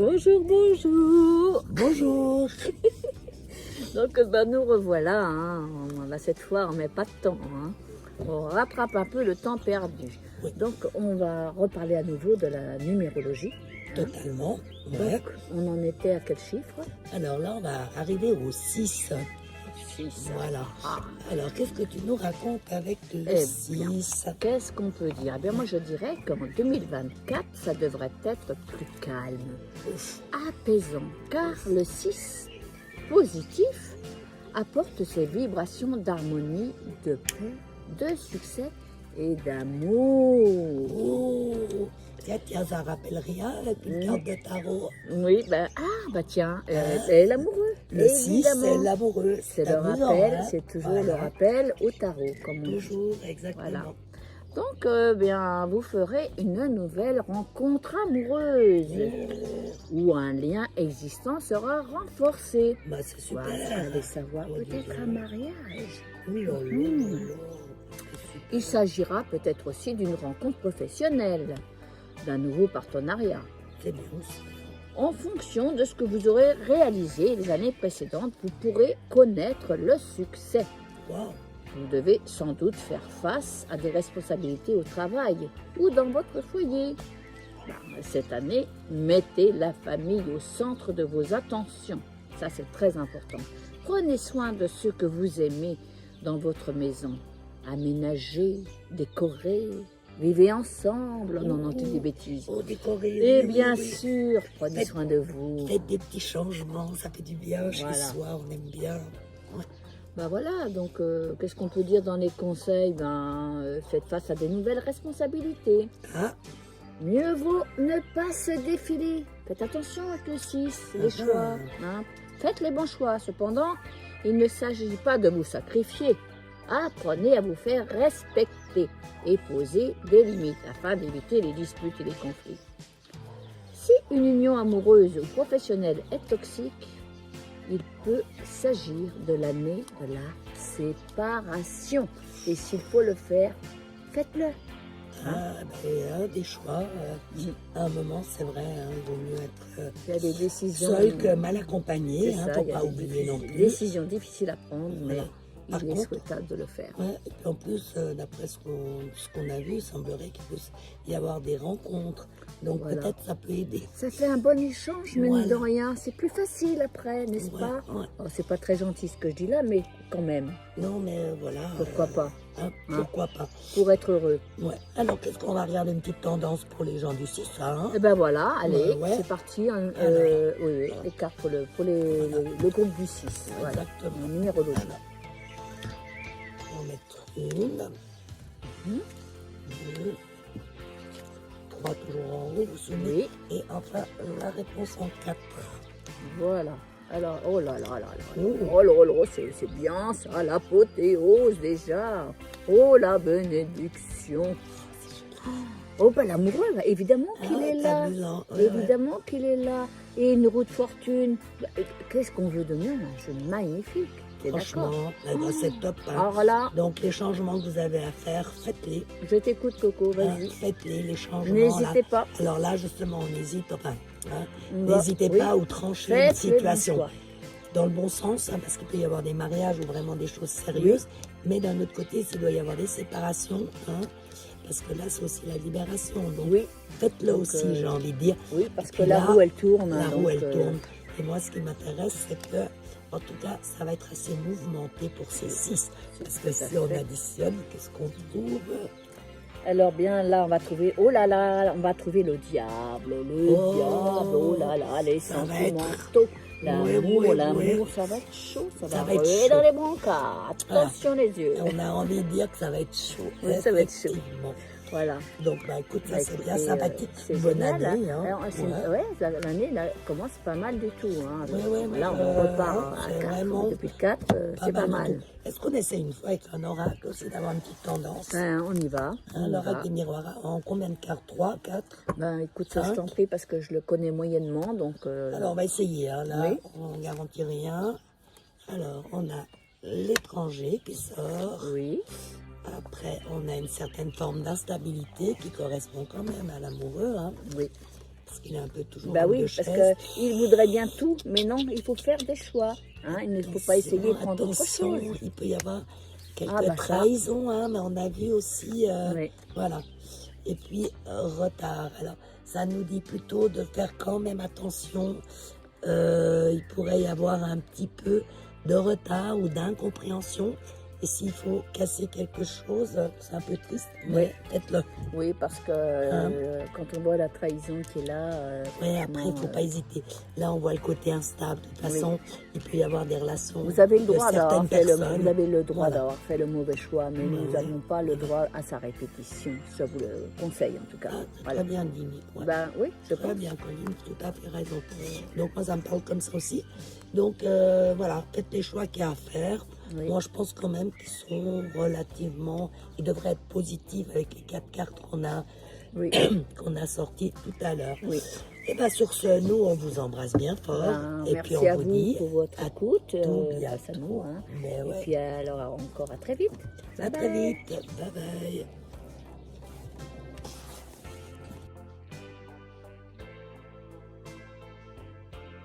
Bonjour, bonjour. Bonjour. Donc nous revoilà, hein. Cette fois on met pas de temps, hein. On rattrape un peu le temps perdu. Oui. Donc on va reparler à nouveau de la numérologie. Totalement. Ouais. Donc on en était à quel chiffre? Alors là, on va arriver au 6. 6. Voilà. Ah. Alors, qu'est-ce que tu nous racontes avec le Eh 6? Qu'est-ce qu'on peut dire? Eh bien moi je dirais qu'en 2024 ça devrait être plus calme, apaisant, car le 6 positif apporte ses vibrations d'harmonie, de paix, de succès et d'amour. Oh, tiens, ça rappelle rien avec une carte de tarot. Oui, tiens, elle est l'amoureux. Le 6, c'est évidemment. l'amoureux. C'est le amusant, rappel, hein. c'est toujours Voilà. le rappel au tarot, comme on dit. Toujours, exactement. Voilà. Donc, vous ferez une nouvelle rencontre amoureuse où un lien existant sera renforcé. Bah, c'est super. Voilà, allez savoir, Oh, dis peut-être donc. un mariage. Oui, oh là là, Mhm. là. C'est super. Il s'agira peut-être aussi d'une rencontre professionnelle, d'un nouveau partenariat. C'est bien aussi. En fonction de ce que vous aurez réalisé les années précédentes, vous pourrez connaître le succès. Wow. Vous devez sans doute faire face à des responsabilités au travail ou dans votre foyer. Cette année, mettez la famille au centre de vos attentions. Ça, c'est très important. Prenez soin de ceux que vous aimez dans votre maison. Aménagez, décorez, vivez ensemble. Non, non, tu dis des bêtises. Oh, décoré. Et oui, bien oui, oui. sûr, prenez soin de vous. Faites des petits changements, ça fait du bien chez Voilà. soi, on aime bien. Ouais. Voilà, donc qu'est-ce qu'on peut dire dans les conseils? Faites face à des nouvelles responsabilités. Ah, Mieux vaut ne pas se défiler. Faites attention avec le 6, les Ah. choix. Hein. Faites les bons choix. Cependant, il ne s'agit pas de vous sacrifier. Apprenez à vous faire respecter et poser des limites afin d'éviter les disputes et les conflits. Si une union amoureuse ou professionnelle est toxique, il peut s'agir de l'année de la séparation. Et s'il faut le faire, faites-le. des choix. À un moment, c'est vrai, hein, il vaut mieux être Il y a des décisions. seul que mal accompagné, C'est hein, ça, pour il y a pas des oublier non plus. décisions difficiles à prendre, mais Voilà. Par il est contre, souhaitable de le faire. ouais, et puis en plus, d'après ce qu'on a vu, il semblerait qu'il puisse y avoir des rencontres. Donc Voilà. peut-être ça peut aider. Ça fait un bon échange, mais Voilà. de rien. C'est plus facile après, n'est-ce Ouais, pas? ouais. Oh, c'est pas très gentil ce que je dis là, mais quand même, Non, mais voilà. pourquoi pas? Hein, pourquoi pas. Pour être heureux. Ouais. Alors, qu'est-ce qu'on va regarder une petite tendance pour les gens du 6, hein? Et ben voilà, allez, Ouais. c'est parti. Hein, Alors. oui, les cartes pour le groupe du 6. Voilà. Exactement. En numérologie. Voilà. On va mettre une, Mhm. 2, 3 toujours en haut, vous souvenez? Oui, Et enfin, la réponse en 4. voilà. Alors, oh là là là là. Oh. Oh là là, c'est bien ça, l'apothéose déjà. Oh la bénédiction. Oh ben l'amoureux, évidemment qu'il est là. Amusant. Ouais, Évidemment qu'il est là. Et une roue de fortune. Qu'est-ce qu'on veut de mieux? Un jeu magnifique. T'es d'accord? Franchement, c'est top. Hein. Alors là, Donc, les changements que vous avez à faire, faites-les. je t'écoute Coco, Hein, vas-y. faites-les, les changements. N'hésitez là. pas. Alors là, justement, on hésite. Enfin, hein, Va- n'hésitez oui. pas ou tranchez une Faites le bon situation. choix. Dans le bon sens, hein, parce qu'il peut y avoir des mariages ou vraiment des choses sérieuses, mais d'un autre côté, s'il doit y avoir des séparations, hein, parce que là, c'est aussi la libération. Donc, Oui, faites-le Donc, aussi, j'ai envie de dire. oui, parce que Puis la là, roue elle tourne. La hein, roue, donc, elle tourne. Et moi, ce qui m'intéresse, c'est que, en tout cas, ça va être assez mouvementé pour ces 6. Parce que si on additionne, qu'est-ce qu'on trouve? Alors bien là, on va trouver, oh là là, on va trouver le diable, oh là là, les ça va être- sentimentaux, l'amour, oui, l'amour, oui. ça va être chaud, ça Ça va va être ruer dans chaud. les brancards, attention les yeux, On a envie de dire que ça va être chaud. Oui, ça va être chaud. Effectivement. voilà. Donc, bah, écoute, ça Bah, c'est bien écoutez, sympathique. c'est Bonne génial, année. hein. Hein. Alors, l'année là, commence pas mal du tout, hein. Ouais, Là, on repart à c'est 4, vraiment depuis 4, c'est pas du mal. tout. Est-ce qu'on essaie une fois avec un oracle aussi d'avoir une petite tendance? Ben, on y va, Un oracle des miroirs, en combien de cartes? 3, 4? Ben, écoute, ça, je 5. t'en prie, parce que je le connais moyennement, donc... Alors, on va essayer. Hein, là, Oui. on ne garantit rien. Alors, on a l'étranger qui sort. oui, Après, on a une certaine forme d'instabilité qui correspond quand même à l'amoureux. Hein. oui. parce qu'il est un peu toujours Bah en oui, deux parce chaises. qu'il voudrait bien tout, mais non, il faut faire des choix. Hein, il ne faut pas essayer de prendre autre Attention, chose. il peut y avoir quelques Ah, bah ça. trahisons, hein, mais on a vu aussi, Oui. voilà. Et puis, retard. Alors, ça nous dit plutôt de faire quand même attention. Il pourrait y avoir un petit peu de retard ou d'incompréhension. Et s'il faut casser quelque chose, c'est un peu triste, mais faites-le. Oui, parce que quand on voit la trahison qui est là, Ouais, après, il ne franchement, faut pas hésiter. Là, on voit le côté instable. De toute façon, il peut y avoir des relations vous avez le de droit d'avoir certaines fait personnes. vous avez le droit Voilà. d'avoir fait le mauvais choix, mais nous Oui. n'avons pas le droit à sa répétition. Ça vous le conseille en tout cas. Ah, c'est Voilà. très bien dit, Nick. Ouais. Ben oui, je Très pense. bien, Colline, tout à fait raison. Donc, moi, ça me parle comme ça aussi. Donc, voilà, faites les choix qu'il y a à faire. Oui. Moi, je pense quand même qu'ils sont relativement... Ils devraient être positifs avec les 4 cartes Oui. qu'on a sorties tout à l'heure. Oui. Et bien, sur ce, nous, on vous embrasse bien fort. Et Merci puis, on à vous vous dit pour votre à écoute. tout Grâce à nous. Hein. Mais Et ouais, puis alors encore à très vite. à Bye très bye. vite. Bye bye.